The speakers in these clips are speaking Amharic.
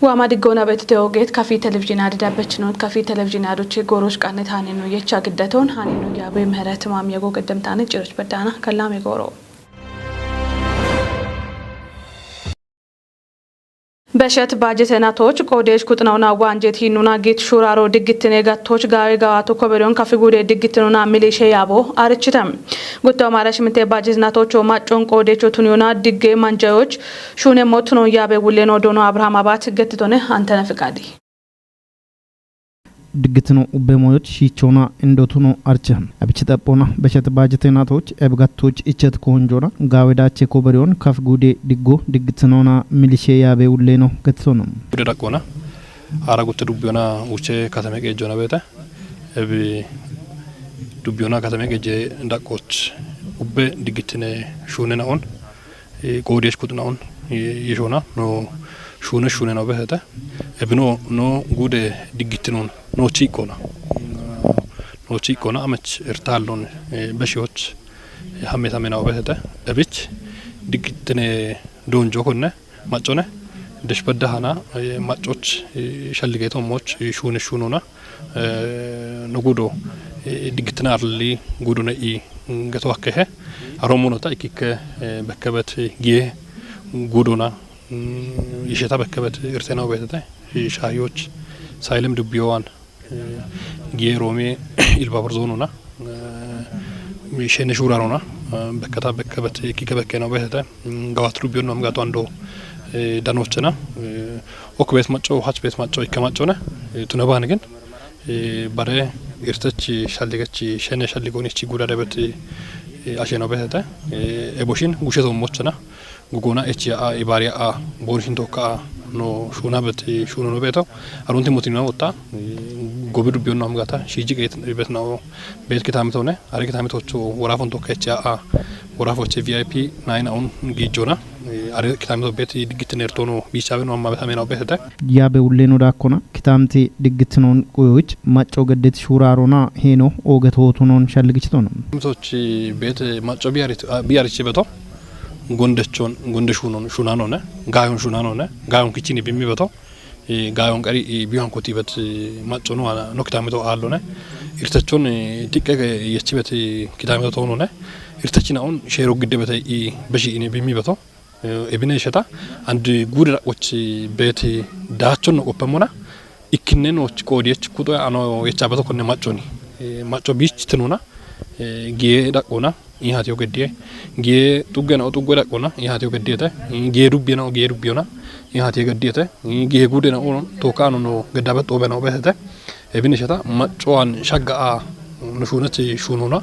وما دقونا بتتوجد كافي تلفزيون عدد بتشنود كافي تلفزيون عدد جوروش كانت هانينو يتشا قدتون هانينو يابي مهرات مام يجو قدم تاني جرش بدانا كلام يجورو بشت باجتناتوچ قودش كوتناونا وانجت هينونا گيت شورارو دگتنه گاتوچ گاوي گاواتو كوبريون كافي گوده دگتنونا ميليشه يابو ارچتم گوتو مارش مته باجزناتوچو ماچون قودچو تونيونا دگه منجاوچ شونه موتنو يابه ولينو دونو ابراهام ابات گتتونه انتنا فقادي ድግትኑ በሞዮች ሺቾና እንዶቱኑ አርቸን አብቸጣፖና በሸት ባጀቴናቶች ኤብጋቶች እቸት ኮንጆና ጋወዳቸ ኮበሪዮን ካፍ ጉዴ ድጎ ድግትኑና ሚሊሼ ያቤ ውሌ ነው ገትቶና ጉደዳቆና አራጉት ዱቢዮና ውቼ ከተመቀ ጆና ቤተ እብ ዱቢዮና ከተመቀ ጀ እንዳቆች ኡበ ድግትነ ሹነናውን ጎዴሽ ኩጥናውን ይሾና ነው ሹነ ነው በህተ እብኖ ነው ጉዴ ድግትኑን no chicona amach ertalon beshiot hameta mena obete ebich digitne donjo konne machone deshbadahana machoch shalligeto moch shunona nogudo digitnarli guduna i gatwakhe aromonota ikike bekabet gie guduna yisheta bekabet ertena obete shayoch ሳይለም ዱቢዮዋን ጌሮሜ ኢልባብር ዞኑና ሚሸነ ሹራሮና በከታ በከበት ይከበከ ነው በህተ ጋዋት ዱቢዮን ነው ጋቱ አንዶ ዳኖችና ኦክቤት ማጮ ሀች ቤት ማጮ ይከማጮና ቱነባን ግን ባረ እርተች ሻልገች ሸነ ሻልጎንች ጉዳደበት አሸነው በህተ ኤቦሽን ጉሸቶ ሞችና ጉጎና ኤችያ ኢባሪያ ቦንሽን ቶካ no shuna bet shuno no beto arunti motina otta gobidu bion no amgata shiji get bet no bet kitamito ne are kitamitochu worafon to kecha worafoche vip 9 on gijona are kitamito bet digitnerto no bichabe no amma betame no betete yabe ulle no dakona kitamti digitnon qoyoch macho gedet shurarona heno ogeto non shalgichtono mitochi bet macho biarit beto gondechon gondeshunon shunanone gayon shunanone gayon kichini bimibeto gayon qari bihan kotibet machono noktamito allone irtachon tikke yechibet kitamito tonone irtachina on shero gidebet beshi ine bimibeto ebine sheta and gudra och bet dachon opamona ikinen och kodiyech kudo ano yechabeto konne machoni macho bich tinuna gie dakona ihati ogedie gie tugena otugera kona ihati ogediete gie rubiona ihati ogediete gie gudena on tokano no gedabet obena obete ebinishata machoan shaga no shunati shunona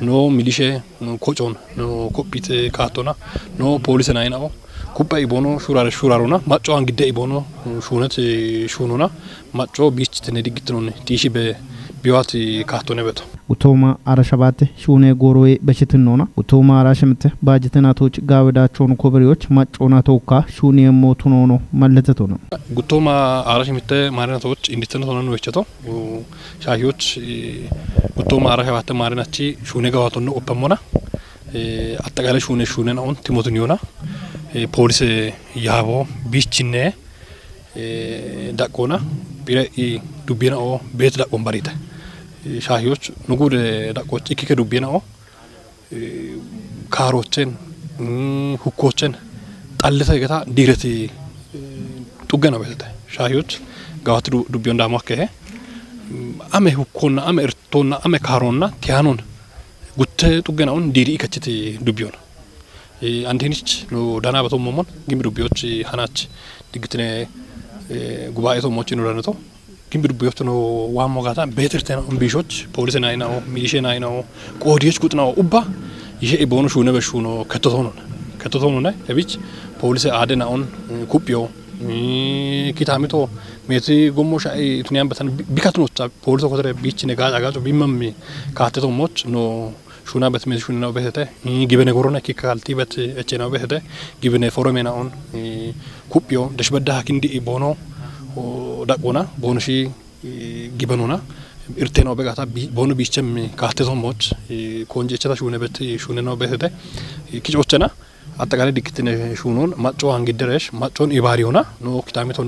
no milishe kochon no kopite katona no police naina kupa ibono shurarona machoan gide ibono shunati shunona macho bichtene digitron tishibe biwati katone beto utoma arashabate shune gorowe beshitnona utoma arashmte bajetenatoch gawedaachon koberiyoch machona toka shune motunono malletetono gutoma arashmte marinatoch inditenono wecheto shahiyoch gutoma arashabate marinachi shune gawatonno opamona attagale shune na on timotuniona police yabo bichine dakona bire dubina o bet da bombarita shahiyoch nugude dakoch ikike dubina o karochen hukochen xalleta geta direti tugena betete shahiyoch gawat dubion da makke ame hukonna ame ertonna ame karonna tianon gutte tugena on diri ikachiti dubion antinich no dana bato momon gimi dubioch hanach digitne gubaeto mochino ranato gimi dubioch no wamo gata betertena on bishoch police naina o milishe naina o qodiyech kutna ubba yeshe ibonu shune beshuno katotono ne ebich police adena on kupyo kitamito meti gomo shay tuniam batan bikatno cha police kotere bichine gaja bimammi kateto moch no shuna bet mes shuna betete gibene gorona kikalti bet echena betete gibene foromena on kupyo deshbada hakindi ibono daqona bonoshi gibanona irteno begata bono bichem kateto moch konje cheta shune bet shune no betete kichochena አጠቃላይ ድግትን ሹኖን ማጮ አንግደረሽ ማጮን ኢባሪውና ኖ ኪታሜቶን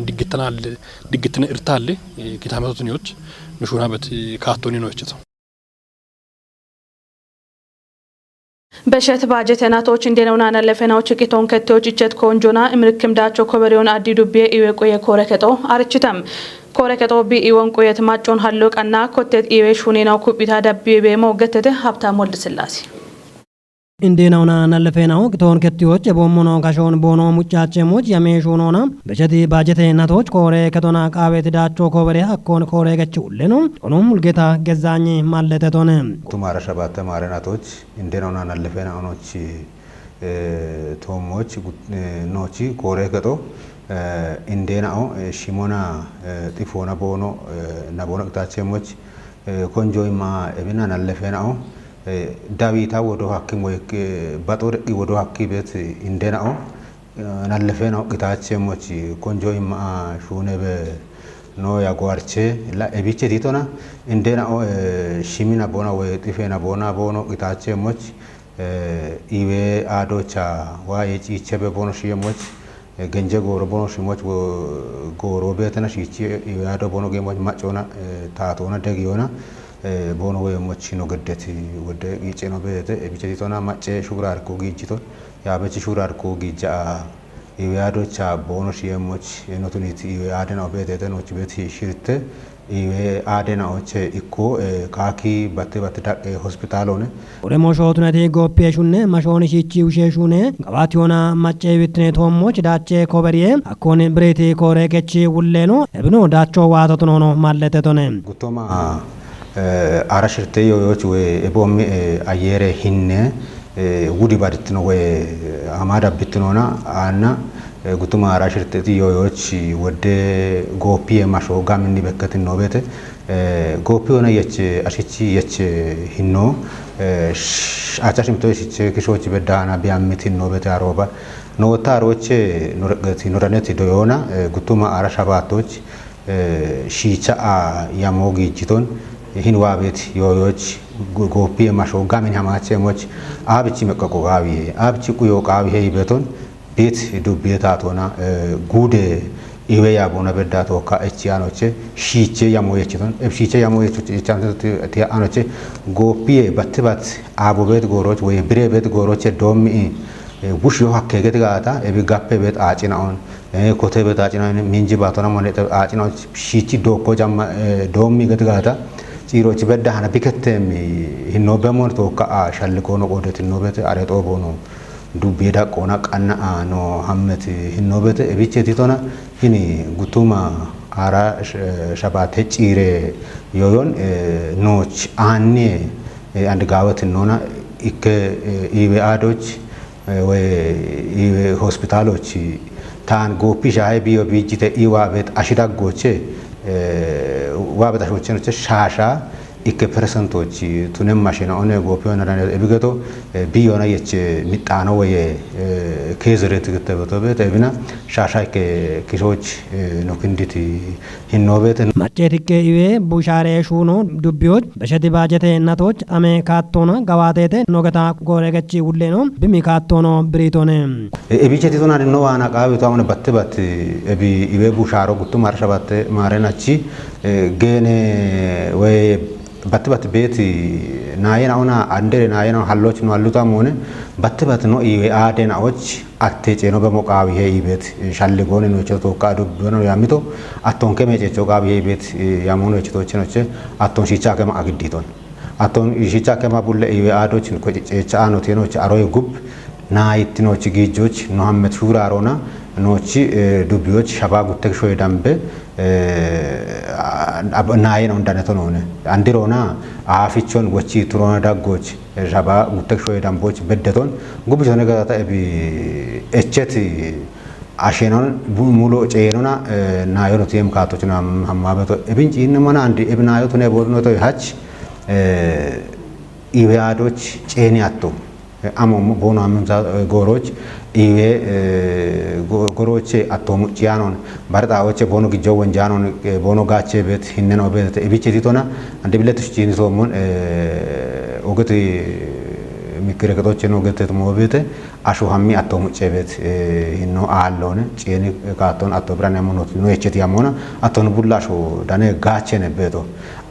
ድግትን እርታለ ኪታሜቶን ይወጭ ንሹናበት ካቶኒ ነው እችተው በሸት ባጀት እናቶች እንደነውና ለፈናዎች ቂቶን ከተዎች እጨት ኮንጆና እምርክም ዳቸው ኮበሪውን አዲ ዱቤ ኢዌቆየ ኮረከቶ አርችታም ኮረከቶ ቢ ኢወን ቆየት ማጮን ሀሎቀና ኮቴት ኢዌ ሹኔናው ኩቢታ ዳቢቤ ሞገተተ ሀብታም ወልድ ስላሴ እንዴናውና ነለፈናው ቂቶን ከቲዎች የቦሞኖ ካሾን ቦኖ ሙጫቸሞች የሜሹኖና በሸት ባጀት እናቶች ኮሬ ከቶና ቃቤት ዳቸው ኮበሪ አኮን ኮሬ ገችውል ነው ሆኖም ሙልጌታ ገዛኝ ማለተቶነ ቱማራ ሸባተ ማረናቶች እንዴናውና ነለፈናውኖች ቶሞች ኖቺ ኮሬ ከቶ እንዴናው ሽሞና ጢፎና ቦኖ ናቦና ቅታቸሞች ኮንጆይማ እብና ነለፈናው ዳዊታ ወዶ ሐኪም ወይ ባጦር ወዶ ሐኪም ቤት እንደናው ናለፈናው ቅታቸሞች ኮንጆይማ ሹነበ ኖ ያጓርቼ ላ እቢቼ ዲቶና እንደናው ሽሚና ቦና ወይ ጢፌና ቦና ቦኖ ቅታቸሞች ኢዌ አዶቻ ዋይ ጪቸበ ቦኖ ሽየሞች ገንጀ ጎሮ ቦኖ ሽሞች ጎሮ ቤተና ሽቺ ኢዌ አዶ ቦኖ ገሞች ማጮና ታቶና ደጊዮና ቦኖ ወይሞች ነው ገደት ወደ ይጨ ነው በተ እቢቸቲቶና ማጨ ሹራር ኮ ጊጅቶን ያበች ሹራር ኮ ጊጃ ኢዌ አዶቻ ቦኖ ሽየሞች ኖቱኒቲ ኢዌ አደናው በተተኖች ቤት ሽርተ ኢዌ አደናዎች ኢኮ ካኪ በተ ዳቅ ሆስፒታል ሆነ ኦሬሞ ሾቱነቲ ጎፔሹነ ማሾን ሺቺ ውሸሹነ ጋባቲዮና ማጨ ቢትኔ ቶሞች ዳቼ ኮበሪዬ አኮን ብሬቲ ኮሬከቺ ውሌኖ እብኖ ዳቾ ዋተቶኖ ነው ማለተቶነ ጉቶማ አራሽርቴ ዮዮች ወይ ኤቦም አየረ ሂነ ውዲ ባድት ነው ወይ አማዳ ብትኖና አና ጉቱማ አራሽርቴ ዮዮች ወደ ጎፒ ማሾ ጋም እንበከት ነው ቤተ ጎፒ ሆነ የች አሽቺ የች ሂኖ አቻሽም ተይች ክሾች በዳና ቢያምት ነው ቤተ አሮባ ኖታሮች ኖረገት ኖረነት ዶዮና ጉቱማ አራሻባቶች ሺቻ ያሞጊ ጂቶን ይህን ዋቤት ዮዮች ጎፒ ማሾ ጋምን ያማቸሞች አብቺ መቀቆ ጋቢ አብቺ ቁዮ ጋቢ ሄይበቶን ቤት ዱቤታቶና ጉደ ኢዌያ ቦና በዳቶ ካእቺያኖቼ ሺቼ ያሞየችቶን እብሺቼ ያሞየቹ ቻንተ ቲያኖቼ ጎፒ በትባት አቦቤት ጎሮች ወይ ብሬቤት ጎሮች ዶሚ ውሽ ዮ ሀከገት ጋታ እብጋፔ ቤት አጭናውን ኮቴ ቤት አጭናውን ሚንጂ ባቶና ሞኔ አጭናው ሺቺ ዶኮ ጃማ ዶሚ ገት ጋታ ፂሮች በዳህና ቢከተም ሂኖ በሞን ተወካ ሻልኮ ነው ቆደት ነው በት አረጦ ቦኖ ዱቤዳ ቆና ቀና ነው ሐመት ሂኖ በት እቢቸቲቶና ሂኒ ጉቱማ አራ ሸባቴ ፂሬ ዮዮን ኖች አኔ አንድ ጋወት ነውና ኢከ ኢዌ አዶች ወይ ኢዌ ሆስፒታሎች ታን ጎፒ ሻይ ቢዮ ቢጂተ ኢዋ ቤት አሽዳጎቼ ዋበታሾች ነው ሻሻ ኢከ ፐርሰንቶች ቱንም ማሽና ኦነ ጎፒዮና እብገቶ ቢዮና የች ሚጣኖ ወይ ከዘረት ከተበቶ በተብና ሻሻ ከኪሾች ነው ክንዲት ሂኖበት ማጨቲከ ኢዌ ቡሻሬ ሹኖ ዱቢዮች በሸቲ ባጀቴ እናቶች አሜ ካቶና ጋዋቴቴ ኖገታ ጎረገቺ ውሌ ነው ቢሚ ካቶኖ ብሪቶነ እቢቸቲቶና ነው ዋና ቃቢቶ አሁን በትበት እቢ ኢዌ ቡሻሮ ጉቱ ማርሻባት ማረናቺ ገኔ ወይ በትበት ቤት ናየናውና አንደረ ናየናው ሀሎች ነው አሉታ ሆነ በትበት ነው ኢዌ አደናዎች አክቴጨ ነው በሞቃዊ ሄይ ቤት ሻልጎን ነው ቸቶካ ዱብ ነው ያሚቶ አቶን ከመጨቾ ጋቢ ሄይ ቤት ያሞኑ ቸቶች ነው አቶን ሺቻ ከማ አግዲቶን አቶን ሺቻ ከማ ቡለ ኢዌ አዶች ነው ጨጫ ነው ቴኖች አሮይ ጉብ ናይትኖች ጊጆች መሐመድ ሹራሮና ኖቺ ዱቢዮች ሸባ ጉተክ ሾይ ዳምበ ናይ ነው እንዳነቶ ነው አንዲሮና አፊቾን ወቺ ትሮና ዳጎች ሸባ ጉተክ ሾይ ዳምቦች በደቶን ጉብጆ ነገራታ እቢ እቸት አሸናን ሙሉ ጨየኑና ናዮኖ ቲም ካቶችና ማባቶ እብንጭ ይነማና አንዲ እብናዮት ነው ቦልኖቶ ያች ኢቤያዶች ጨኒያቶ አሞም ቦኖ አምምዛ ጎሮች ኢዌ ጎሮቼ አቶሙ ጪያኖን ባርጣዎቼ ቦኖ ግጆ ወንጃኖን ቦኖ ጋቼ ቤት ሂነኖ ቤት እቢቼ ዲቶና አንዲ ብለትሽ ጂኒሶሞን ኦገት ምክረከቶች ነው ገተት ሞቤት አሹ ሀሚ አቶ ሙጨቤት ሂኖ አሎነ ጪኒ ካቶን አቶ ብራና ሞኖት ነው እቺት ያሞና አቶን ቡላሾ ዳኔ ጋቼ ነበቶ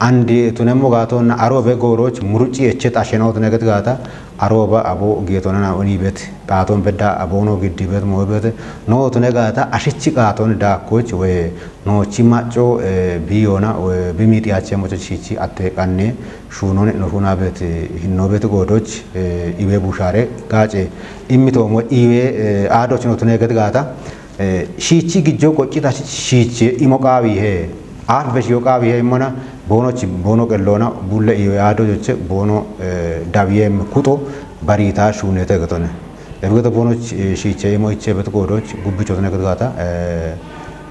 አንዲ ቱነሞ ጋቶና አሮበ ጎሮች ሙሩጪ እቺት አሸናውት ነገት ጋታ አሮባ አቦ ጌቶና ኦኒቤት ቃቶን በዳ አቦኖ ግዲበት ሞቤት ኖ ቱነጋታ አሽቺ ቃቶን ዳኮች ወይ ኖቺ ማጮ ቢዮና በሚዲያቸ ሞቾቺቺ አተቃኔ ሹኖን ኖፉና ቤት ሂኖቤት ጎዶች ኢቤ ቡሻሬ ጋጬ ኢሚቶሞ ኢቤ አዶች ነው ቱነገት ጋታ ሺቺ ግጆ ቆቂታ ሺቺ ኢሞቃቢ ሄ አፍ በሽዮቃቢ ሄ ሞና ቦኖች ቦኖ ቀሎና ቡለ ኢቤ አዶች ቦኖ ዳብየም ኩጦ ባሪታ ሹኔ ተገቶነ ለብገተ ቦኖች ሺቺ ኢሞይቼ በትጎዶች ጉብቾ ቱነገት ጋታ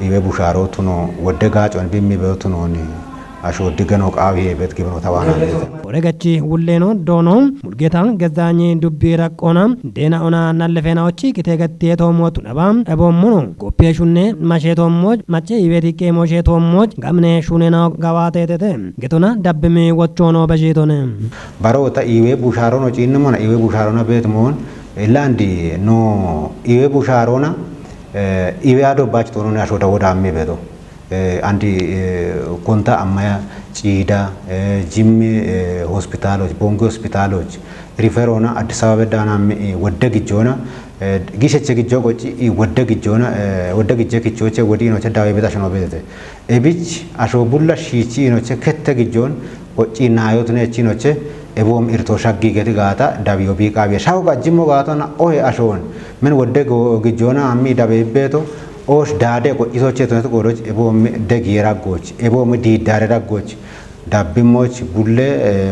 ኢቤ ቡሻሮ ቱኖ ወደጋጮን ቢሚበቱ ነው አሾ ድገኖ ቃቢ ቤት ግብኖ ተባና ወረገቺ ውሌኖ ዶኖ ሙልጌታን ገዛኝ ዱቢ ረቆና ዴና ኦና ናለፈናዎቺ ከተገቴ ቶሞቱ ነባ እቦሙኑ ጎፔሹኔ ማሼቶሞች ማቼ ይቤቲቄ ሞሼቶሞች ጋምኔ ሹኔና ጋዋቴቴ ገቶና ዳብሚ ወቾኖ በጂቶነ ባሮታ ኢቤ ቡሻሮ ነው ጪንሞና ኢቤ ቡሻሮና ቤት ሞን ኢላንዲ ኖ ኢቤ ቡሻሮና ኢቤ አዶ ባጭ ቶኖ ያሾ ወዳሜ ቤቶ አንዲ ኮንታ አማያ ጪዳ ጂሚ ሆስፒታሎች ቦንጎ ሆስፒታሎች ሪፈሮና አዲስ አበባ ዳና ወደግ ጆና ጊሸቸ ግጆ ቆጪ ወደግ ጆና ወደግ ጀ ክቾቼ ወዲ ነው ተዳዊ ቤታሽ ነው ቤተ እቢች አሾ ቡላ ሺቺ ነው ከተ ግጆን ቆጪ ናዮት ነቺ ነው ኤቦም ኢርቶ ሻጊ ገት ጋታ ዳቢዮ ቢቃቢ ሻው ጋጅሞ ጋታና ኦሄ አሾን ምን ወደግ ግጆና አሚ ዳቤ ቤቶ ኦሽ ዳደ ቆይቶች የተነቱ ጎሮች ኤቦም ደግ የራጎች ኤቦም ዲዳረ ራጎች ዳብሞች ቡሌ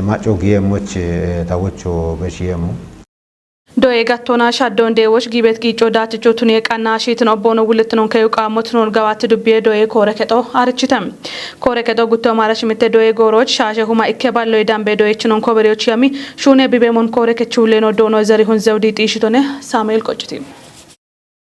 ማጮ ጊየሞች ታወቾ በሺየሙ ዶዬ ጋቶና ሻዶን ዴዎች ጊቤት ጊጮ ዳትቾ ቱኔ ቀና ሺት ነው ቦኖ ውልት ነው ከዩቃ ሞትኖን ጋዋት ዱቤ ዶዬ ኮረከጦ አርችተም ኮረከጦ ጉቶ ማራሽ ምተ ዶዬ ጎሮች ሻሸ ሁማ ኢከባሎ ዳምቤ ዶዬች ነው ኮበሬዎች ያሚ ሹኔ ቢቤሞን ኮረከቹ ለኖ ዶኖ ዘሪሁን ዘውዲ ጢሽቶነ ሳሙኤል ቆጭቲ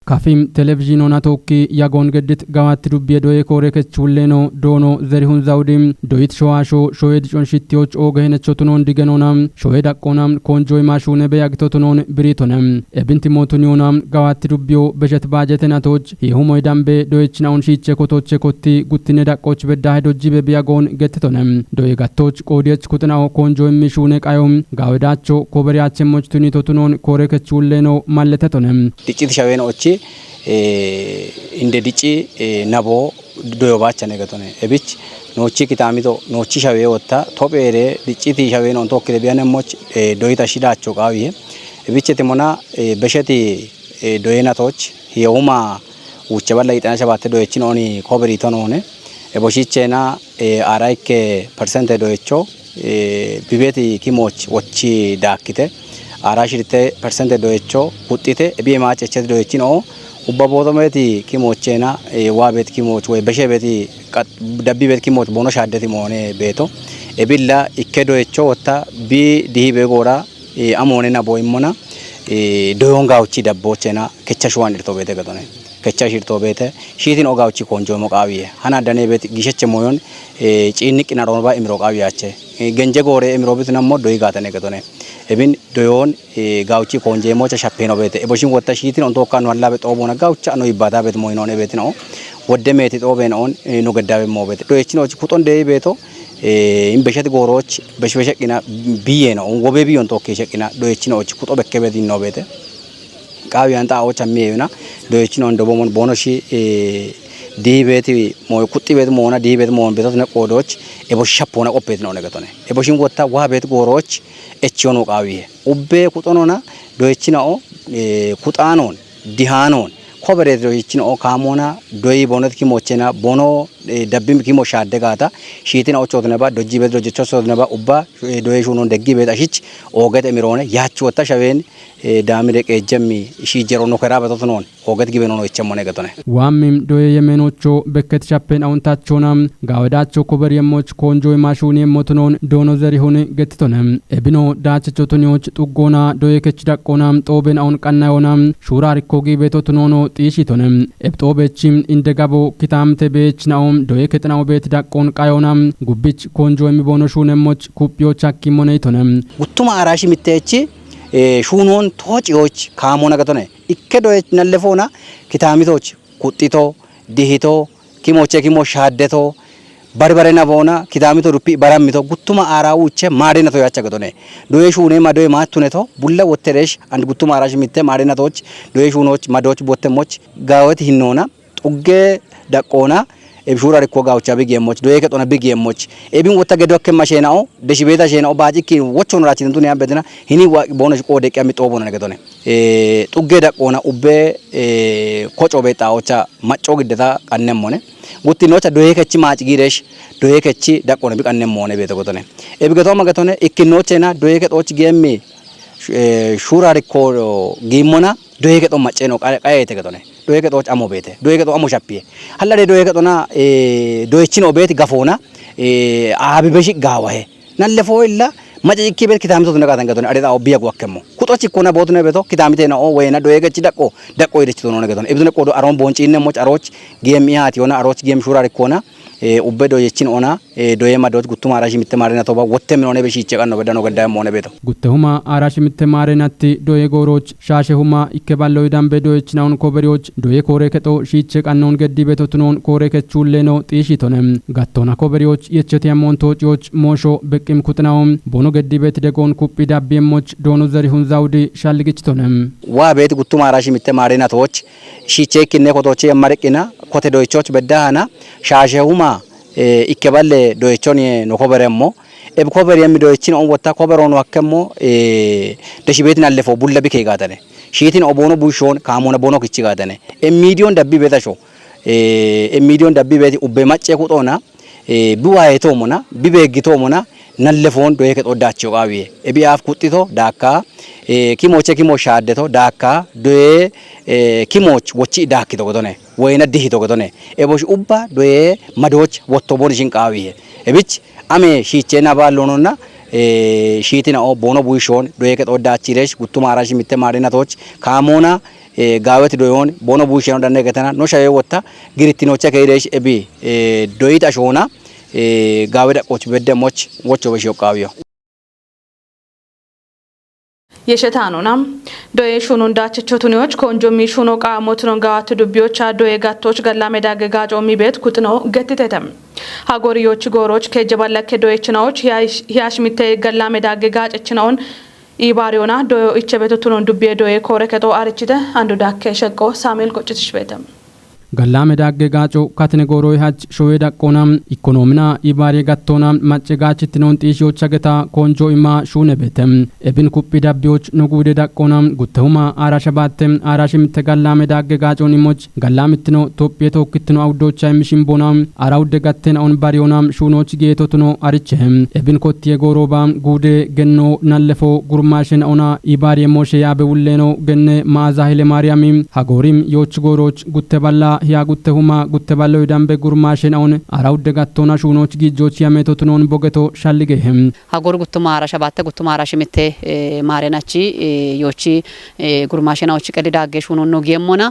ካፊም ቴሌቪዥን ሆና ቶኪ ያጎን ገድት ጋዋት ዱቤ ዶዬ ኮረከች ሁሌኖ ዶኖ ዘሪሁን ዛውዲም ዶይት ሾዋሾ ሾሄድ ጮን ሽቲዎች ኦገነቾቱኖን ዲገኖናም ሾሄድ አቆናም ኮንጆይ ማሹነ በያግቶቱኖን ብሪቶነም ኤብንቲ ሞቱኒዮናም ጋዋት ዱቤዮ በጀት ባጀተናቶች የሁሞይ ዳምቤ ዶይችናውን ሺቼ ኮቶቼ ኮቲ ጉትኔ ዳቆች በዳ ሄዶጂ በቢያጎን ገትቶነም ዶዬ ጋቶች ቆዲያች ኩጥናው ኮንጆይ ሚሹነ ቃዮም ጋወዳቾ ኮበሪያቸሞች ቱኒቶቱኖን ኮረከች ሁሌኖ ማለተቶነም ዲጭት ሻዌኖች እንደ ዲጪ ነቦ ዶዮ ባቻ ነገቶነ እብች ኖቺ ኪታሚቶ ኖቺ ሻዌ ወጣ ቶጴሬ ዲጪቲ ሻዌ ነው ቶክለ ቢያነሞች ዶይታ ሽዳቸው ቃዊ እብች ተሞና በሸቲ ዶይናቶች የውማ ውጭ ባላ ይጣና ሸባት ዶይቺ ነው ኮበሪ ተኖነ እቦሺቼና አራይከ ፐርሰንት ዶይቾ ቢቤቲ ኪሞች ወቺ ዳክተ አራሽሪተ ፐርሰንት ዶይቾ ቁጥቴ ቢማጨቸት ዶይቺ ነው ኡባቦቶሜቲ ኪሞቼና ዋቤት ኪሞች ወይ በሸቤቲ ደቢ ቤት ኪሞች ቦኖ ሻደቲ ሞኔ ቤቶ ኤቢላ ኢከዶይቾ ወታ ቢ ዲሂ ቤጎራ አሞኔና ቦይሞና ዶዮን ጋውቺ ደቦቼና ከቻሽዋን ድርቶ ቤተ ገቶነ ከቻሽ ድርቶ ቤተ ሺቲን ኦጋውቺ ኮንጆ ሞቃዊየ ሃና ደኔ ቤት ጊሸቸ ሞዮን ጪንቅና ሮባ ኢምሮቃዊያቸ ገንጀ ጎሬ ኢምሮብት ነሞ ዶይ ጋተነ ገቶነ ኤቢን ዶዮን ጋውቺ ኮንጆ ሞቸ ሻፔኖ ቤተ ኤቦሽን ወታ ሺቲን ኦንቶ ካኑ አላ ቤት ኦቦና ጋውቻ ነው ይባታ ቤት ሞይኖነ ቤት ነው ወደሜት ጦቤን ኦን ኖ ገዳቤ ሞ ቤት ዶይችኖች ኩጦን ደይ ቤቶ ኢምበሸት ጎሮች በሽበሸቅና ቢዬ ነው ወቤ ቢዮን ቶኬ ሸቅና ዶይችኖች ኩጦ በከቤት ነው ቤት ቃዊያን ጣዎች አሚዩና ዶይችኖ እንደቦሞን ቦኖሺ ዲቤት ሞ ኩጢ ቤት ሞና ዲቤት ሞን ቤቶት ነቆዶች ኤቦሽ ሻፖና ቆፔት ነው ነገቶነ ኤቦሽን ወታ ዋ ቤት ጎሮች እቺዮኑ ቃዊየ ኡቤ ኩጦኖና ዶይችናኦ ኩጣኖን ዲሃኖን ኮበሬት ዶይችኖ ካሞና ዶይ ቦነት ኪሞቼና ቦኖ ደብም ኪሞ ሻደጋታ ሺቲና ኦቾት ነባ ዶጂ ቤት ዶጂቾ ሶት ነባ ኡባ ዶይሹኖን ደጊ ቤት አሽች ኦገት ሚሮነ ያች ወታ ሸቤን ዳምደ ቀጀሚ ሺጀሮ ነው ከራ በቶትኖን ኦገት ጊቤ ነው እቸሞነ ገቶነ ዋሚም ዶየ የሜኖቾ በከት ቻፔን አውንታቾናም ጋወዳቾ ኮበር የሞች ኮንጆ ማሹን የሞትኖን ዶኖ ዘሪሁን ገትቶነም ኤቢኖ ዳችቾቶኒዎች ጡጎና ዶየ ከች ዳቆናም ጦቤን አውን ቀናዮናም ሹራ ሪኮጊ ቤቶትኖኖ ጢሽቶነም ኤብጦቤችም እንደጋቦ ኪታምተ ቤች ናኦም ዶየ ከጥናው ቤት ዳቆን ቃዮናም ጉብች ኮንጆ የሚቦኖ ሹነሞች ኩጵዮች አኪሞነይቶነም ጉቱማ አራሽ ሚተቺ ሹኖን ቶጪዎች ካሞና ገቶነ ኢከዶ ነለፎና ኪታሚቶች ቁጢቶ ዲሂቶ ኪሞቼ ኪሞ ሻደቶ በርበሬና ቦና ኪታሚቶ ዱፒ በራሚቶ ጉቱማ አራውቼ ማዴነቶ ያቻ ገቶነ ዶዬ ሹኔ ማዶዬ ማቱነቶ ቡለ ወተረሽ አንድ ጉቱማ አራሽ ሚተ ማዴነቶች ዶዬ ሹኖች ማዶች ቦተሞች ጋወት ሂኖና ጡጌ ደቆና ኤብሹራ ሪኮ ጋውቻ ቢጌሞች ዶዬ ከጦና ቢጌሞች ኤቢን ወታ ገዶ ከማሸናው ደሽቤታ ሸናው ባጂኪ ወቾን ራችን እንቱን ያበደና ሂኒ ቦነሽ ቆደ ቀሚ ጦቦና ነገቶነ ጡጌ ደቆና ኡቤ ኮጮ ቤታዎቻ ማጮ ግደታ ቀነሞነ ጉቲኖቻ ዶዬ ከቺ ማጭ ጊሬሽ ዶዬ ከቺ ደቆነ ቢቀነሞነ ቤተ ጎቶነ ኤብገቶ መገቶነ ኢኪኖቼና ዶዬ ከጦች ጌሚ ሹራ ሪኮ ጊሞና ዶዬ ከጦ ማጨ ነው ቃየተ ገቶነ ዶዬ ከጦች አሞ ቤተ ዶዬ ከጦ አሞ ሻፒ ሀላደ ዶዬ ከጦና ዶዬቺኖ ቤት ጋፎና አቢበሽ ጋዋሄ ነለፎ ኢላ ማጨቂ ቤት ኪታሚቶ ተነጋተን ገቶነ አደታ ኦቢያ ጓከሞ ኩጦች ኢኮና ቦትነ ቤቶ ኪታሚቴ ነው ወይና ዶዬ ገቺ ደቆ ይደች ነው ነገቶነ ኢብዝነ ቆዶ አሮን ቦንጪነ ሞች አሮች ጌም ያት ይሆና አሮች ጌም ሹራ ሪኮና ኡበዶ የቺን ኦና ዶዬ ማዶት ጉቱማ አራሽ ሚተማረና ቶባ ወተም ነው ነብሽ ይጨቀን ነው በዳኖ ገዳም ሆነ ቤቶ ጉተሁማ አራሽ ሚተማረናቲ ዶዬ ጎሮች ሻሸሁማ ኢከባለው ዳምቤ ዶዬች ናውን ኮበሪዎች ዶዬ ኮሬ ከጦ ሺቸ ቀናውን ገዲ ቤቶቱኖን ኮሬ ከቹሌ ነው ጢሺቶነም ጋቶና ኮበሪዎች የቸት ያሞን ቶጪዎች ሞሾ በቂም ኩጥናውም ቦኖ ገዲ ቤት ደጎን ኩጲ ዳቤሞች ዶኖ ዘሪሁን ዛውዲ ሻልግጭቶነም ዋ ቤት ጉቱማ አራሽ ሚተማረና ቶች ሺቸ ኪነ ኮቶቼ ያማረቂና ኮቴ ዶይቾች በዳሃና ሻሸሁማ ኢከባለ ዶይቾን ነው ኮበረሞ ኤብ ኮበር የሚዶይችን ኦን ወታ ኮበሮን ዋከሞ ደሽቤትን አለፈው ቡለ ቢከ ጋተነ ሺቲን ኦቦኖ ቡሾን ካሞነ ቦኖ ክቺ ጋተነ ኤሚዲዮን ደቢ ቤታሾ ኤሚዲዮን ደቢ ቤት ኡቤ ማጨ ቁጦና ቢዋይቶ ሞና ቢቤግቶ ሞና ነለፎን ዶዬ ከጦዳቸው ቃቢዬ ኤቢአፍ ቁጢቶ ዳካ ኪሞቼ ኪሞ ሻደቶ ዳካ ዶዬ ኪሞች ወቺ ዳኪ ተቆቶነ ወይና ዲሂ ተቆቶነ ኤቦሽ ኡባ ዶዬ ማዶች ወቶ ቦንሽን ቃቢዬ ኤቢች አሜ ሺቼና ባሎኖና ሺቲና ኦ ቦኖ ቡይሾን ዶዬ ከጦዳቺሬሽ ጉቱማ አራሽ ሚተማሪናቶች ካሞና ጋወት ዶዮን ቦኖ ቡይሾን ዳነ ገተና ኖሻዬ ወታ ግሪቲኖቼ ከይደሽ ኤቢ ዶይታ ሾና ጋወዳ ቆች በደሞች ወቾ በሽው ቃቢዮ የሸታኑናም ዶዬ ሹኑ እንዳቸቾቱኒዎች ኮንጆሚ ሹኖ ቃሞት ነው ጋዋት ዱቢዎች ዶዬ ጋቶች ገላሜ ዳገጋጮ ሚቤት ኩጥኖ ገትተተም ሀጎሪዮች ጎሮች ከጀባለከ ዶዬችናዎች ያሽሚተ ገላሜ ዳገጋጭችናውን ኢባሪዮና ዶዮ ኢቸበቱቱኖ ዱቢ ዶዬ ኮረከቶ አርችተ አንዱ ዳከ ሸቆ ሳሙኤል ቆጭትሽ ቤተም ገላሜ ዳገ ጋጮ ካትነ ጎሮ ይሃች ሾዌ ዳቆናም ኢኮኖሚና ኢባሪ ጋቶናም ማጨጋችትኖን ጢሺዎች አገታ ኮንጆ ኢማ ሹነ ቤተም ኤብን ኩጲ ዳቢዎች ንጉደ ዳቆናም ጉተሁማ አራሸባተም አራሽም ተገላሜ ዳገ ጋጮን ኢሞች ገላምትኖ ቶጴ ቶክትኖ አውዶቻ የሚሽምቦናም አራውደ ጋተናውን ባሪዮናም ሹኖች ጌቶትኖ አርቸም ኤብን ኮት የጎሮባም ጉደ ገኖ ናለፎ ጉርማሽን ኦና ኢባሪ ሞሼ ያበውሌኖ ገነ ማዛ ኃይለ ማርያም ሀጎሪም የዎች ጎሮች ጉተባላ ያ ጉተሁማ ጉተባለው ዳምቤ ጉርማሽን አሁን አራው ደጋቶና ሹኖች ጊጆች ያመቶትኖን ቦገቶ ሻልገህም ሀጎር ጉተማ አራሻባተ ጉተማ አራሽምቴ ማሬናቺ ዮቺ ጉርማሽናዎች ቀሊዳገ ሹኖ ነው ጌሞና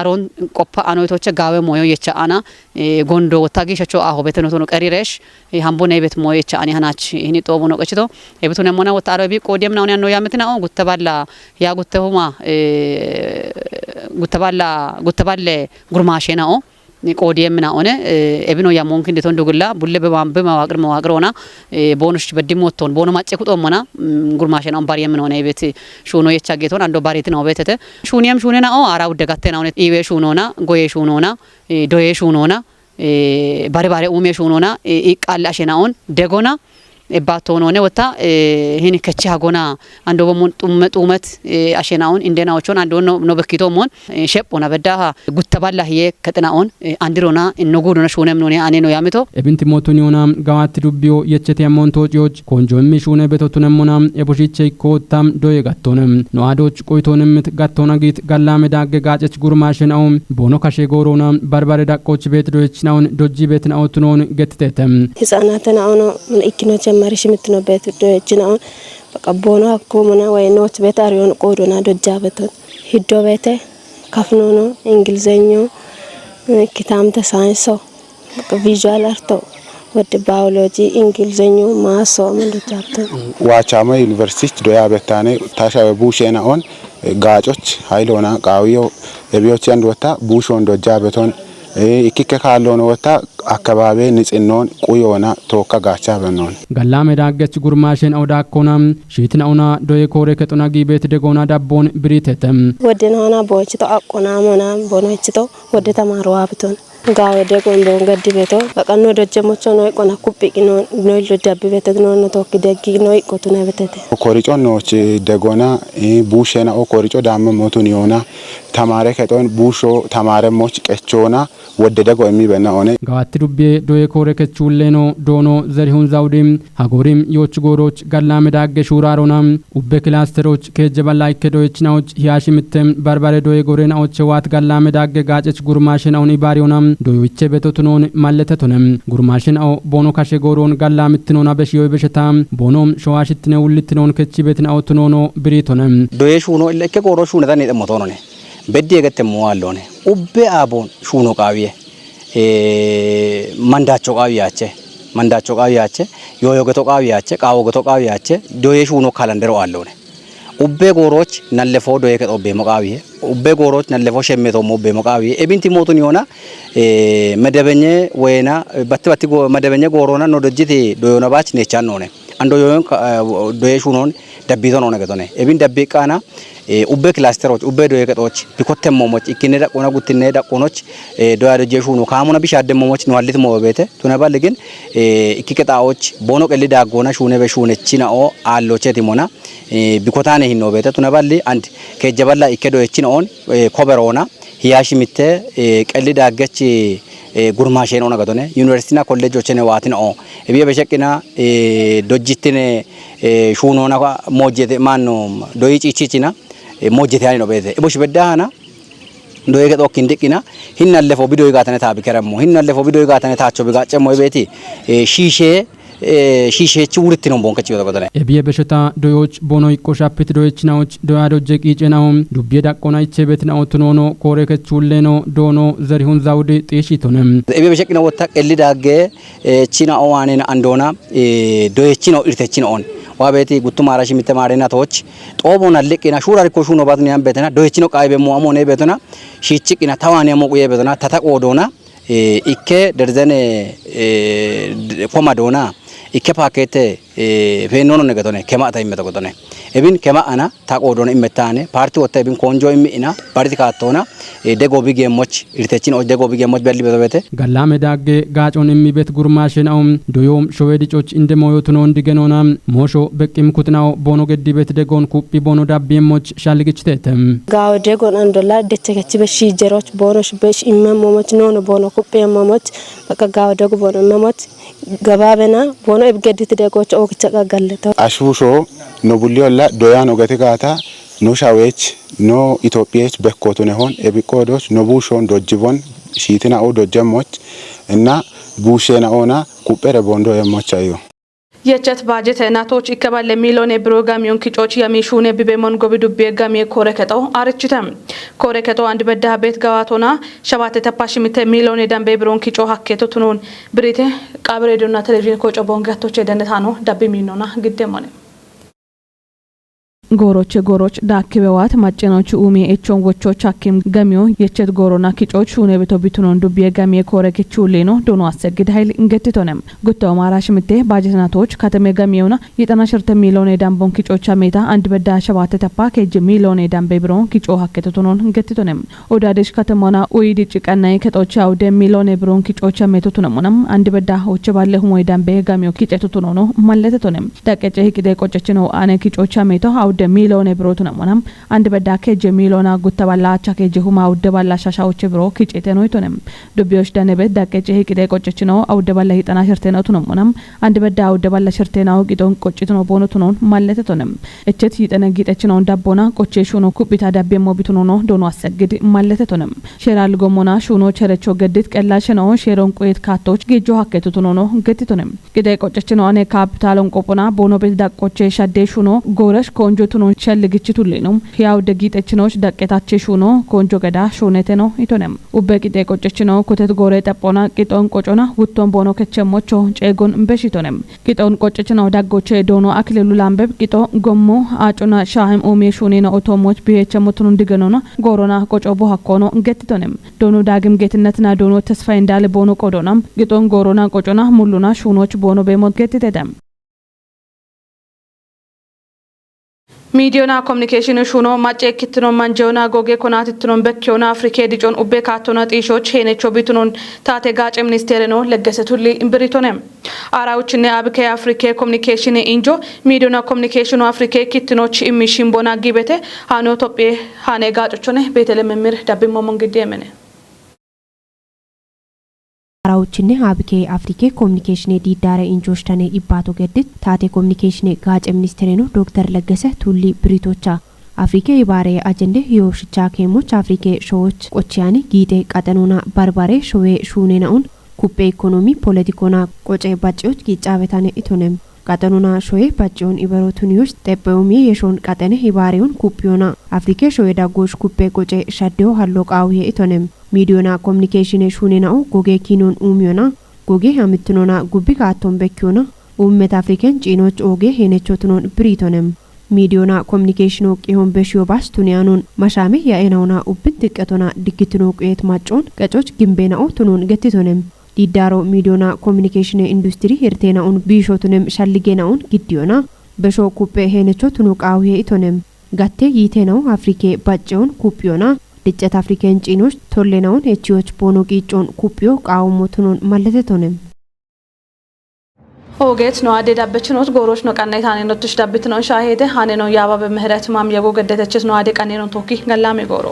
አሮን ቆፓ አኖይቶች ጋዌ ሞዮ የቻአና ጎንዶ ወታጊሸቾ አሆ በተኖቶ ነው ቀሪሬሽ ሃምቦና ቤት ሞዮ የቻአኒ ሃናች ይህኒ ጦቡ ነው ቀችቶ የቤቱን ሞና ወታረቢ ቆዴም ነው ያኖ ያምትና ጉተባላ ያ ጉተሁማ ጉተባለ ጉርማሽናኦ ቆዴም ናኦነ ኤብኖ ያሞንክ እንደቶን ዶግላ ቡለ በባምበ መዋቅሮና ቦኖሽ በዲሞቶን ቦኖ ማጨ ቁጦሞና ጉርማሽናው ባሪየም ነው ቤት ሹኖ የቻጌቶን አንዶ ባሪት ነው ቤተተ ሹኒያም ሹነና ኦ አራው ደጋተና ነው ኢዌ ሹኖና ጎዬ ሹኖና ዶዬ ሹኖና ባሪባሪ ኡሜ ሹኖና ኢቃላሽናውን ደጎና ኤባቶኖነ ወታ ይሄን ከቻ ጎና አንዶ በሞን ጡመት አሸናውን እንደናዎቹን አንዶ ነው በኪቶሞን ሸጶና በዳሃ ጉተባላ ይሄ ከጥናውን አንድሮና እንጉዱና ሹነም ነው አኔ ነው ያመቶ ኤብንቲ ሞቱኒዮና ጋዋት ዱቢዮ የቸት ያሞን ቶጪዎች ኮንጆም ሹነ በቶቱነሞና ኤቦሺቼ ኮታም ዶዬ ጋቶነም ነዋዶች ቆይቶንም ጋቶና ጊት ጋላሜ ዳገ ጋጨች ጉርማሽናው ቦኖ ካሼ ጎሮና ባርባሬ ዳቆች ቤት ዶችናውን ዶጂ ቤት ናውቱኖን ገትተተም ህፃናተና አሁን ኢኪኖች ማሪሽ ምትኖ ቤት ዶችናው በቃ ቦኖ አኮሙና ወይ ኖት ቤት አሪዮን ቆዶና ዶጃበቶ ሂዶ ቤት ካፍኖኖ እንግሊዘኞ ኪታምተ ሳይንሶ በቃ ቪዥዋል አርቶ ወደ ባዮሎጂ እንግሊዘኛ ማሶ ምን ዶጃብቶ ዋቻማ ዩኒቨርሲቲ ዶያ በታኔ ታሻው ቡሼና ኦን ጋጮች ኃይሎና ቃዊዮ የቢዮች አንድ ወጣ ቡሾን ዶጃበቶን ኢኪከ ካሎን ወጣ አካባቢ ንጽህናውን ቁዮና ተወካ ጋቻ በነውን ገላ መዳገች ጉርማሽን አውዳኮናም ሺትናውና ዶዬ ኮሬ ከጡና ጊቤት ደጎና ዳቦን ብሪተተም ወደናና ቦች ተአቆና መናም ቦኖችቶ ወደ ተማሩ አብቶን ጋው ደጎን ቦን ገድ ቤቶ በቀኖ ደጀሞቾ ነው ቆና ኩጲቂ ነው ነው ለዳብ ቤት ነው ነው ተወክ ደጊ ነው ይቆቱ ነው ቤተተ ኮሪጮ ነውች ደጎና ቡሼና ኦ ኮሪጮ ዳም ሞቱን ይሆና ተማረ ከጦን ቡሾ ተማረ ሞች ቀቾና ወደ ደጎ የሚበና ሆነ ጋት ዱቤ ዶዬ ኮሬ ከቹሌኖ ዶኖ ዘሪሁን ዛውዲም ሀጎሪም ዮች ጎሮች ገላ መዳገ ሹራሮናም ኡቤ ክላስተሮች ከጀበላይ ከዶች ናዎች ያሽምተም ባርባሬ ዶዬ ጎሬናዎች ዋት ገላ መዳገ ጋጨች ጉርማሽናውን ባሪዮናም ዶዮቼ በቶቱኖን ማለተቶነም ጉርማሽናው ቦኖ ካሸጎሮን ገላ ምትኖና በሽዮ በሸታም ቦኖም ሸዋሽትነ ውልትኖን ከቺ ቤትናው ትኖኖ ብሪቶነም ዶዬ ሹኖ ለከ ጎሮ ሹነ ታኔ ደሞቶኖ ነ በዲ የገተሙ አሎነ ኡቤ አቦን ሹኖ ቃዊየ መንዳቾ ቃዊያቸ ዮዮ ገቶ ቃዊያቸ ቃዎ ገቶ ቃዊያቸ ዶዬ ሹኖ ካላንደሮ አሎነ ኡቤ ጎሮች ነለፎ ዶዬ ከጦቤ መቃዊየ ኡቤ ጎሮች ነለፎ ሸሜቶ ሞቤ መቃዊየ ኤቢንቲ ሞቱን ይሆና መደበኛ ወይና በትበቲ መደበኛ ጎሮና ነው ደጅቲ ዶዮና ባች ነቻን ነው አንዶ ዮዮን ዶዬ ሹኖን ደቢቶ ነው ነገቶነ ኤቢን ደቢቃና ኡቤ ክላስተሮች ኡቤ ዶዬ ከጦች ቢኮተም ሞሞች ኢኪኔ ዳቆና ጉትኔ ዳቆኖች ዶያ ደጀ ሹኖ ካሙና ቢሻደ ሞሞች ነው አልት ሞበቤተ ቱነባል ግን ኢኪከጣዎች ቦኖ ቀሊ ዳጎና ሹኔ በሹነቺናኦ አሎቸቲ ሞና ቢኮታኔ ሂኖ ቤተ ቱነባል አንድ ከጀበላ ኢከዶ እቺናኦን ኮበሮና ሂያሽሚተ ቀሊ ዳገች ጉርማሼ ነው ነገቶነ ዩኒቨርሲቲና ኮሌጆች ነው ዋቲናኦ እቢየ በሸቂና ዶጅቲኔ ሹኖና ሞጀቴ ማኖ ዶይ ቺቺቺና ሞጀቴ ያኒ ነው ቤተ እቦሽ በዳሃና ዶይ ገጦ ኪንዲቂና ሂናለፎ ቢዶይ ጋተነ ታብ ከረሙ ሂናለፎ ቢዶይ ጋተነ ታቾ ቢጋጨሞ ቤቲ ሺሼ ውርት ነው ቦንከች ይወጣ እቢየ በሸታ ዶዮች ቦኖ ይቆሻፕት ዶዮች ናዎች ዶያዶጀ ቂጨናው ዱቤ ዳቆና ይቼ ቤትናው ትኖኖ ኮሬ ከቹሌኖ ዶኖ ዘሪሁን ዛውዲ ጤሺቶነም እቢየ በሸቅና ወጣ ቀሊ ዳገ ቺናኦ ዋኔና አንዶና ዶዮችናው ኢርተችናኦን ዋቤቲ ጉቱ ማራሽ ሚተማሪና ተዎች ጦቦና ለቂና ሹራሪ ኮሹኖ ባትኒያን ቤተና ዶዮችናው ቃይበ ሞአሞኔ ቤተና ሺቺቂና ታዋኔ ሞቁዬ ቤተና ተተቆዶና ኢኬ ደርዘነ ኮማዶና ኢኬ ፓኬት ፌኖኖ ነገቶነ ከማታ ይመተቆቶነ ኤቢን ከማአና ታቆዶነ ይመታነ ፓርቲ ወጣ ኤቢን ኮንጆ ይሚና ፓርቲ ካቶና ደጎ ቢጌሞች ኢርተቺን ኦ ደጎ ቢጌሞች በሊ በተበተ ገላ መዳገ ጋጮን የሚቤት ጉርማሽናው ዶዮም ሾዌዲጮች እንደሞዮቱ ነው እንዲገኖና ሞሾ በቂም ኩትናው ቦኖ ገዲ ቤት ደጎን ኩጲ ቦኖ ዳቤሞች ሻልግችተተም ጋው ደጎን አንዶላ ደቸከች በሺጀሮች ቦኖሽ በሽ ኢመሞች ነው ቦኖ ኩጲ ኢመሞች በቃ ጋው ደጎ ቦኖ ኢመሞች ገባበና ቦኖ እብገድት ደጎች ኦክቸ ቀገለተ አሽቡሾ ነው ቡሊዮላ ዶያን ኦገቴ ጋታ ኖ ሻዌች ኖ ኢትዮጵያች በኮቱ ነሆን ኤቢቆዶች ኖ ቡሾን ዶጅቦን ሺቲና ኦ ዶጀሞች እና ቡሼናኦና ኩጴረ ቦንዶ የሞቻዩ የቸት ባጀት እናቶች ይከባል ሚሊዮን የፕሮግራሚዮን ኪጮች የሚሹነ ቢበሞን ጎብዱ ቢጋሚ ኮረከተው አርችተም ኮረከተው አንድ በዳ ቤት ጋዋቶና ሸባተ ተፓሽሚተ ሚሊዮን የዳንቤ ብሮን ኪጮ ሀኬቱ ትኑን ብሪቴ ቃብሬዶና ቴሌቪዥን ኮጮ ቦንጋቶች የደነታ ነው ዳቢ ሚኖና ግደሞነ ጎሮች ዳክበዋት ማጨናቹ ኡሜ እቾን ወቾች ሐኪም ገሚዮ የቸት ጎሮና ኪጮች ሹኔ ቤቶ ቢቱኖን ዱብ የገሚ ኮረከቹ ሌኖ ዶኖ አሰግድ ኃይል እንገትቶነም ጉታው ማራሽ ምቴ ባጀናቶች ከተሜ ገሚዮና የጠና ሸርተ ሚሊዮን የዳንቦን ኪጮች አሜታ አንድ በዳ ሸባተ ተፓ ከጅ ሚሊዮን የዳንቤ ብሮን ኪጮ ሐከቶቶኖን እንገትቶነም ኦዳዴሽ ከተሞና ኡይዲ ጭቀናይ ከጦች አውደ ሚሊዮን የብሮን ኪጮች አሜቶቶነም አንድ በዳ ሆች ባለ ሁሞ የዳንቤ ገሚዮ ኪጨቶቶኖ ማለተቶነም ዳቀጨ ሂቅደ ቆጨች ነው አነ ኪጮች አሜቶ አውደ ሚሊዮን ብሮቱ ነሞናም አንድ በዳ ከጀ ሚሊዮን አጉት ተባላ አቻ ከጀ ሁማ አውደ ባላ ሻሻዎች ብሮ ኪጨተ ነው ይቶነም ዱቢዮች ዳነበት ዳቀጨ ሂቅደ ቆጨች ነው አውደ ባላ ይጠና ሸርተ ነው ነሞናም አንድ በዳ አውደ ባላ ሸርተ ነው ቂጦን ቆጭት ነው ቦኖቱ ነው ማለተቶነም እቸት ይጠነጊጠች ነው ዳቦና ቆጨ ሹኖ ኩቢታ ዳቤ ሞቢቱ ነው ዶኖ አሰግድ ማለተቶነም ሸራል ጎሞና ሹኖ ቸረቾ ገድት ቀላሽ ነው ሼሮን ቆየት ካቶች ጌጆ ሀከቱቱ ነው ገትቶነም ቂደ ቆጨች ነው አኔ ካፒታሎን ቆፖና ቦኖ ቤት ዳቆቼ ሻዴ ሹኖ ጎረሽ ኮንጆ ቱኖ ሸልግችቱ ለነው ያው ደጊጠችኖች ደቀታች ሹኖ ኮንጆ ገዳ ሹኔተ ነው ኢቶነም ኡበቂጤ ቆጨችኖ ኩተት ጎሬ ጠጶና ቂጦን ቆጮና ውቶን ቦኖ ከቸሞቾ ጨጎን በሽቶነም ቂጦን ቆጨችኖ ዳጎቼ ዶኖ አክልሉ ላምበብ ቂጦ ጎሞ አጮና ሻህም ኦሜ ሹኔና ኦቶሞች ቢሄቸሞቱን እንዲገኖና ጎሮና ቆጮ ቦሃኮኖ ገትቶነም ዶኖ ዳግም ጌትነትና ዶኖ ተስፋ እንዳለ ቦኖ ቆዶናም ቂጦን ጎሮና ቆጮና ሙሉና ሹኖች ቦኖ በሞት ገትተደም ሚዲዮና ኮሙኒኬሽን ሹኖ ማጨ ክትኖ ማንጆና ጎጌ ኮናት ትኖ በኪዮና አፍሪካ ዲጆን ኡቤ ካቶና ጢሾች ሄነቾ ቢቱኖን ታቴ ጋጭ ሚኒስቴር ነው ለገሰቱሊ ኢምብሪቶነም አራውችኔ አብከ አፍሪካ ኮሙኒኬሽን ኢንጆ ሚዲዮና ኮሙኒኬሽን አፍሪካ ክትኖች ኢሚሽን ቦና ጊቤቴ ሃኖ ቶጴ ሃኔ ጋጮቹነ ቤተልም ምር ዳብሞ መንግዴ የመነ አራውችኔ አብኬ አፍሪካ ኮሙኒኬሽን ዲዳረ ኢንጆሽተኔ ኢባቶ ገድት ታቴ ኮሙኒኬሽን ጋጭ ሚኒስቴር ነው ዶክተር ለገሰ ቱሊ ብሪቶቻ አፍሪካ ይባሬ አጀንደ ዮሽቻ ኬሞች አፍሪካ ሾዎች ቆቺያኒ ጊጤ ቀጠኑና ባርባሬ ሾዌ ሹኔናውን ኩፔ ኢኮኖሚ ፖለቲኮና ቆጨ ባጭዎች ጊጫበታኔ ኢቶነም ቀጠኑና ሾዌ ባጭውን ኢበሮቱኒዮች ተበውሚ የሾን ቀጠነ ይባሬውን ኩፒዮና አፍሪካ ሾዌ ዳጎሽ ኩፔ ቆጨ ሻዴው ሃሎቃው ኢቶነም ሚዲዮና ኮሙኒኬሽን ሹኔናው ጎጌ ኪኖን ኡሚዮና ጎጌ አምትኖና ጉቢ ካቶን በኪዮና ኡመት አፍሪካን ጪኖች ኦጌ ሄነቾትኖን ብሪቶነም ሚዲዮና ኮሙኒኬሽን ኦቂዮን በሽዮ ባስቱኒያኖን ማሻሜ ያኤናውና ኡብን ትቀቶና ዲግትኖ ቁየት ማጮን ቀጮች ግንቤናው ቱኖን ገትቶነም ዲዳሮ ሚዲዮና ኮሙኒኬሽን ኢንዱስትሪ ሄርቴናውን ቢሾቱንም ሻልጌናውን ግዲዮና በሾ ኩፔ ሄነቾትኖ ቃውዬ ኢቶነም ጋቴ ይቴናው አፍሪካ ባጨውን ኩፒዮና ድጨት አፍሪካን ጪኖች ቶሌናውን ኤቺዎች ቦኖ ቂጮን ኩፒዮ ቃውሞቱኖን ማለተቶነም ኦጌት ነው አዴዳበችኖት ጎሮች ነው ቀናይ ታኔ ነው ትሽ ዳብት ነው ሻሄደ ሃኔ ነው ያባ በምህረት ማም የጎ ገደተችስ ነው አዴ ቀኔ ነው ቶኪ ገላሜ ጎሮ